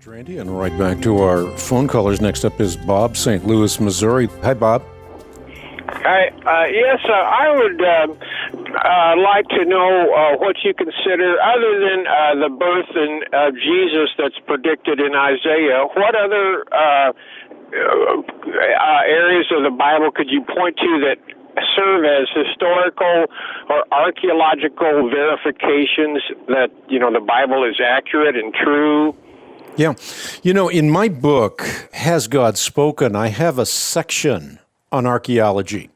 Randy, and right back to our phone callers. Next up is Bob, St. Louis, Missouri. Hi, Bob. Hi. Yes, I would like to know what you consider, other than the birth of Jesus that's predicted in Isaiah, what other areas of the Bible could you point to that serve as historical or archaeological verifications that, the Bible is accurate and true? Yeah. In my book, Has God Spoken?, I have a section on archaeology.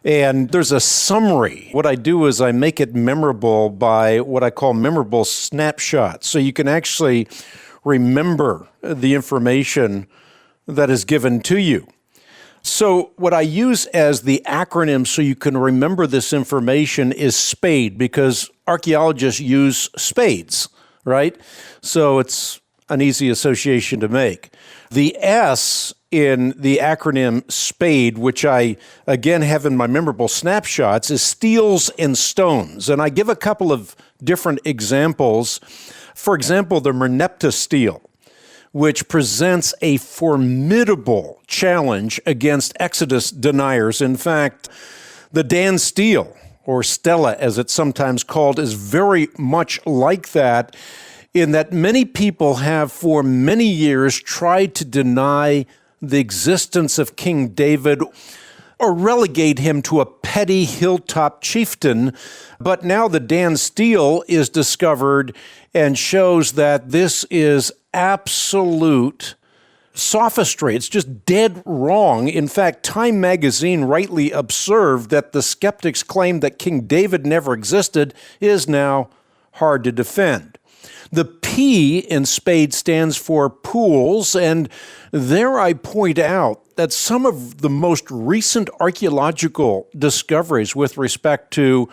And there's a summary. What I do is I make it memorable by what I call memorable snapshots. So you can actually remember the information that is given to you. So what I use as the acronym so you can remember this information is SPADE, because archaeologists use spades, right? So it's an easy association to make. The S in the acronym SPADE, which I again have in my memorable snapshots, is steels and stones. And I give a couple of different examples. For example, the Merneptah stele, which presents a formidable challenge against Exodus deniers. In fact, the Dan stele, or stela as it's sometimes called, is very much like that, in that many people have for many years tried to deny the existence of King David or relegate him to a petty hilltop chieftain. But now the Dan stele is discovered and shows that this is absolute sophistry. It's just dead wrong. In fact, Time magazine rightly observed that the skeptics' claim that King David never existed is now hard to defend. The P in SPADE stands for pools, and there I point out that some of the most recent archaeological discoveries with respect to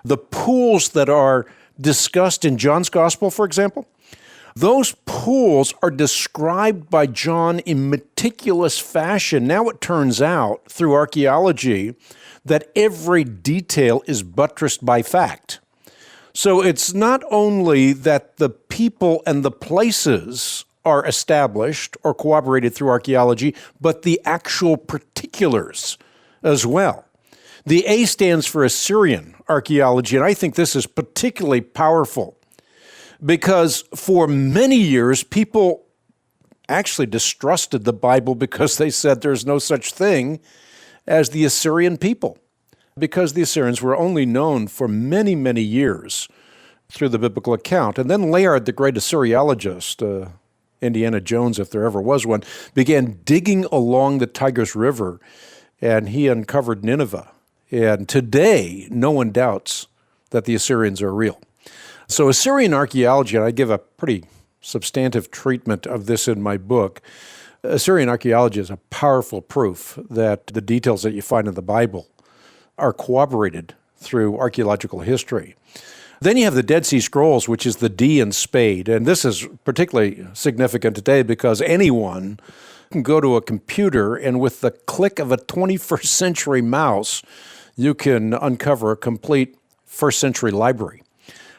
the pools that are discussed in John's Gospel, for example, those pools are described by John in meticulous fashion. Now it turns out, through archaeology, that every detail is buttressed by fact. So it's not only that the people and the places are established or corroborated through archaeology, but the actual particulars as well. The A stands for Assyrian archaeology, and I think this is particularly powerful because for many years, people actually distrusted the Bible because they said there's no such thing as the Assyrian people, because the Assyrians were only known for many, many years through the biblical account. And then Layard, the great Assyriologist, Indiana Jones, if there ever was one, began digging along the Tigris River, and he uncovered Nineveh. And today, no one doubts that the Assyrians are real. So Assyrian archaeology, and I give a pretty substantive treatment of this in my book, Assyrian archaeology is a powerful proof that the details that you find in the Bible are corroborated through archaeological history. Then you have the Dead Sea Scrolls, which is the D in SPADE, and this is particularly significant today because anyone can go to a computer and with the click of a 21st century mouse, you can uncover a complete first century library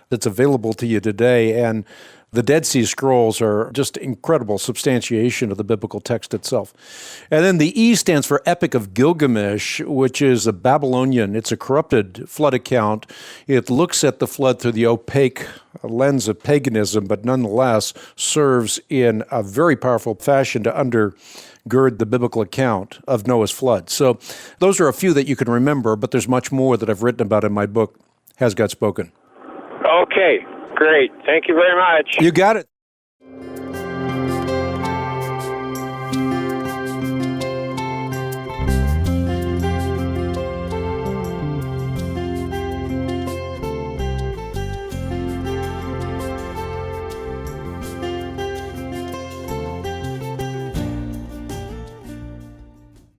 that's available to you today. And the Dead Sea Scrolls are just incredible substantiation of the biblical text itself. And then the E stands for Epic of Gilgamesh, which is a Babylonian. It's a corrupted flood account. It looks at the flood through the opaque lens of paganism, but nonetheless serves in a very powerful fashion to undergird the biblical account of Noah's flood. So those are a few that you can remember, but there's much more that I've written about in my book, Has God Spoken? Okay. Great. Thank you very much. You got it.